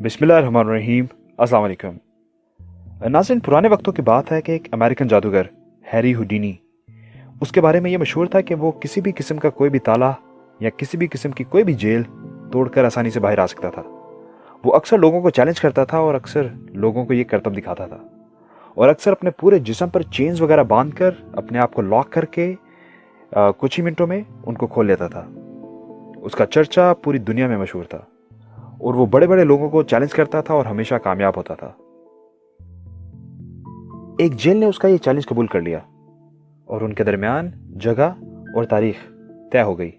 बिस्मिल्लाहिर्रहमानिर्रहीम। अस्सलाम वालेकुम नाज़रीन, पुराने वक्तों की बात है कि एक अमेरिकन जादूगर हैरी हुडीनी, उसके बारे में ये मशहूर था कि वो किसी भी किस्म का कोई भी ताला या किसी भी किस्म की कोई भी जेल तोड़कर आसानी से बाहर आ सकता था। वो अक्सर लोगों को चैलेंज करता था और अक्सर लोगों को ये करतब दिखाता था और अक्सर अपने पूरे जिस्म पर चेन्स वगैरह बांध कर अपने आप को लॉक करके कुछ ही मिनटों में उनको खोल लेता था। उसका चर्चा पूरी दुनिया में मशहूर था और वो बड़े बड़े लोगों को चैलेंज करता था और हमेशा कामयाब होता था। एक जेल ने उसका ये चैलेंज कबूल कर लिया और उनके दरमियान जगह और तारीख तय हो गई।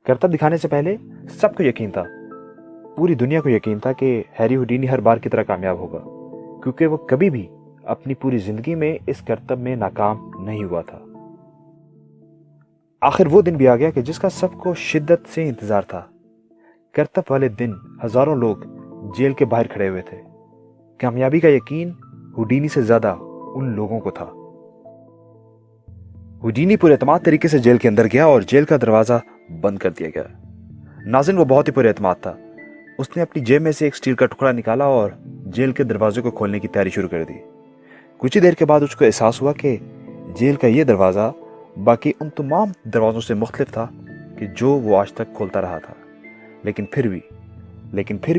करतब दिखाने से पहले सबको यकीन था, पूरी दुनिया को यकीन था कि हैरी हुडीनी हर बार की तरह कामयाब होगा, क्योंकि वो कभी भी अपनी पूरी जिंदगी में इस करतब में नाकाम नहीं हुआ था। आखिर वो दिन भी आ गया कि जिसका सबको शिद्दत से इंतजार था। करतब वाले दिन हजारों लोग जेल के बाहर खड़े हुए थे। कामयाबी का यकीन हुडीनी से ज्यादा उन लोगों को था। हुडीनी पूरे एतमाद तरीके से जेल के अंदर गया और जेल का दरवाजा बंद कर दिया गया। नाज़रीन, वो बहुत ही पूरे एतमाद था। उसने अपनी जेब में से एक स्टील का टुकड़ा निकाला और जेल के दरवाजे को खोलने की तैयारी शुरू कर दी। कुछ ही देर के बाद उसको एहसास हुआ कि जेल का यह दरवाजा बाकी उन तमाम दरवाजों से मुख्तलिफ था कि जो वो आज तक खोलता रहा था। लेकिन फिर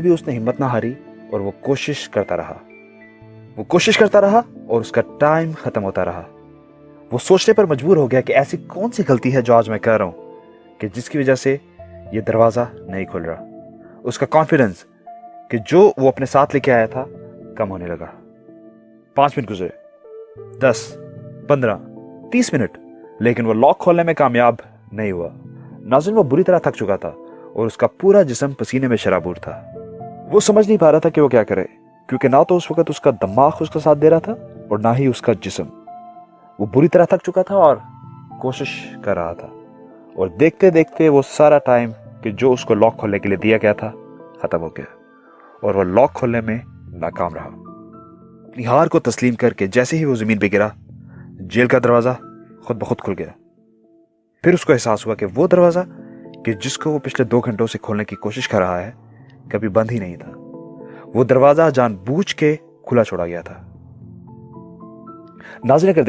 भी उसने हिम्मत ना हारी और वो कोशिश करता रहा और उसका टाइम खत्म होता रहा। वो सोचने पर मजबूर हो गया कि ऐसी कौन सी गलती है जो आज मैं कर रहा हूं कि जिसकी वजह से ये दरवाजा नहीं खुल रहा। उसका कॉन्फिडेंस कि जो वो अपने साथ लेके आया था कम होने लगा। 5 मिनट गुजरे, 10, 15, 30 मिनट, लेकिन वो लॉक खोलने में कामयाब नहीं हुआ। नाज़रीन, वो बुरी तरह थक चुका था और उसका पूरा जिस्म पसीने में शराबूर था। वो समझ नहीं पा रहा था कि वो क्या करे, क्योंकि ना तो उस वक्त उसका दिमाग उसका साथ दे रहा था और ना ही उसका जिस्म। वो बुरी तरह थक चुका था और कोशिश कर रहा था और देखते देखते वो सारा टाइम कि जो उसको लॉक खोलने के लिए दिया गया था खत्म हो गया और वो लॉक खोलने में नाकाम रहा। अपनी हार को तस्लीम करके जैसे ही वो जमीन पे गिरा, जेल का दरवाजा खुद ब खुद खुल गया। फिर उसको एहसास हुआ कि वो दरवाजा कि जिसको वो पिछले 2 घंटों से खोलने की कोशिश कर रहा है कभी बंद ही नहीं था। वो दरवाजा जानबूझ के खुला छोड़ा गया था। नाज़रीन, अगर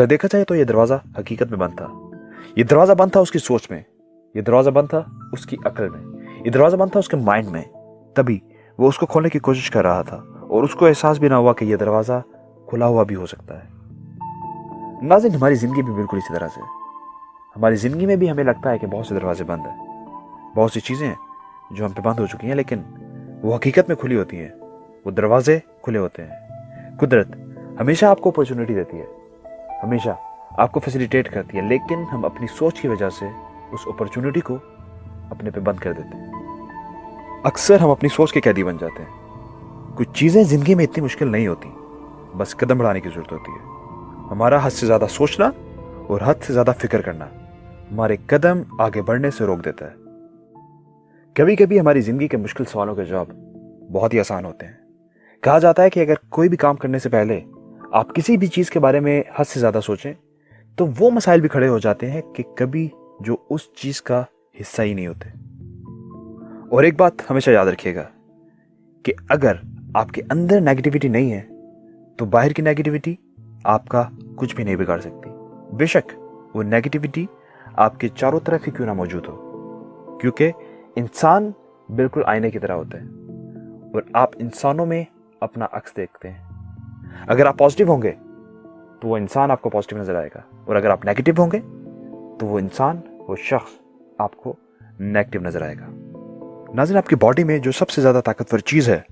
देखा जाए तो यह दरवाजा हकीकत में बंद था। यह दरवाजा बंद था उसकी सोच में, यह दरवाजा बंद था उसकी अकल में, यह दरवाजा बंद था उसके माइंड में। तभी वो उसको खोलने की कोशिश कर रहा था और उसको एहसास भी ना हुआ कि यह दरवाजा खुला हुआ भी हो सकता है। नाज़रीन, हमारी जिंदगी भी बिल्कुल इसी तरह से है। हमारी जिंदगी में भी हमें लगता है कि बहुत से दरवाजे बंद हैं, बहुत सी चीजें हैं जो हम पे बंद हो चुकी हैं, लेकिन वो हकीकत में खुली होती हैं। वो दरवाजे खुले होते हैं। कुदरत हमेशा आपको अपॉर्चुनिटी देती है, हमेशा आपको फैसिलिटेट करती है, लेकिन हम अपनी सोच की वजह से उस अपॉर्चुनिटी को अपने पे बंद कर देते हैं। अक्सर हम अपनी सोच के कैदी बन जाते हैं। कुछ चीजें जिंदगी में इतनी मुश्किल नहीं होती, बस कदम बढ़ाने की जरूरत होती है। हमारा हद से ज्यादा सोचना और हद से ज्यादा फिक्र करना हमारे कदम आगे बढ़ने से रोक देता है। कभी कभी हमारी जिंदगी के मुश्किल सवालों के जवाब बहुत ही आसान होते हैं। कहा जाता है कि अगर कोई भी काम करने से पहले आप किसी भी चीज के बारे में हद से ज्यादा सोचें तो वो मसाइल भी खड़े हो जाते हैं कि कभी जो उस चीज का हिस्सा ही नहीं होते। और एक बात हमेशा याद रखिएगा कि अगर आपके अंदर नेगेटिविटी नहीं है तो बाहर की नेगेटिविटी आपका कुछ भी नहीं बिगाड़ सकती। बेशक वो नेगेटिविटी आपके चारों तरफ ही क्यों ना मौजूद हो, क्योंकि इंसान बिल्कुल आईने की तरह होते हैं और आप इंसानों में अपना अक्स देखते हैं। अगर आप पॉजिटिव होंगे तो वो इंसान आपको पॉजिटिव नजर आएगा, और अगर आप नेगेटिव होंगे तो वो इंसान, वो शख्स आपको नेगेटिव नजर आएगा। नाज़रीन, आपकी बॉडी में जो सबसे ज्यादा ताकतवर चीज है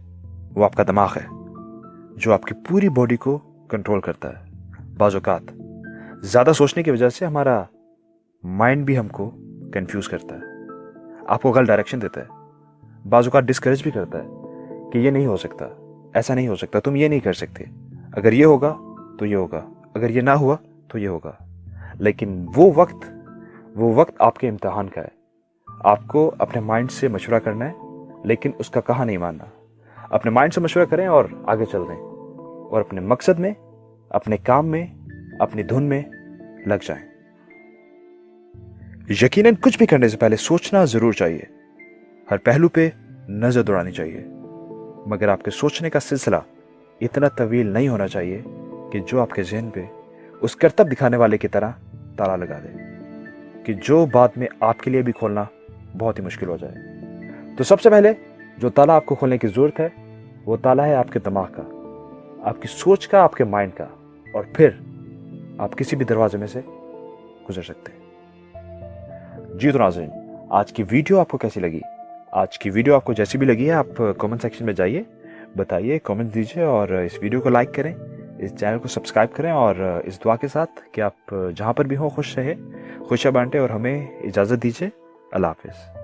वो आपका दिमाग है, जो आपकी पूरी बॉडी को कंट्रोल करता है। बाज़ औक़ात ज्यादा सोचने की वजह से हमारा माइंड भी हमको कंफ्यूज करता है, आपको गलत डायरेक्शन देता है, बाज़ औक़ात डिस्करेज भी करता है कि ये नहीं हो सकता, ऐसा नहीं हो सकता, तुम ये नहीं कर सकते, अगर ये होगा तो ये होगा, अगर ये ना हुआ तो ये होगा। लेकिन वो वक्त आपके इम्तिहान का है। आपको अपने माइंड से मशवरा करना है, लेकिन उसका कहा नहीं मानना। अपने माइंड से मशवरा करें और आगे चल दें और अपने मकसद में, अपने काम में, अपनी धुन में लग जाएं। यकीनन कुछ भी करने से पहले सोचना जरूर चाहिए, हर पहलू पे नजर दौड़ानी चाहिए। मगर आपके सोचने का सिलसिला इतना तवील नहीं होना चाहिए कि जो आपके जहन पे उस करतब दिखाने वाले की तरह ताला लगा दे, कि जो बाद में आपके लिए भी खोलना बहुत ही मुश्किल हो जाए। तो सबसे पहले जो ताला आपको खोलने की ज़रूरत है वो ताला है आपके दिमाग का, आपकी सोच का, आपके माइंड का, और फिर आप किसी भी दरवाजे में से गुजर सकते हैं। जी तो नाज़रीन, आज की वीडियो आपको कैसी लगी? आज की वीडियो आपको जैसी भी लगी है आप कमेंट सेक्शन में जाइए, बताइए, कमेंट दीजिए और इस वीडियो को लाइक करें, इस चैनल को सब्सक्राइब करें और इस दुआ के साथ कि आप जहाँ पर भी हों खुश रहें, खुशियाँ बांटें और हमें इजाज़त दीजिए। अल्लाह हाफ़िज़।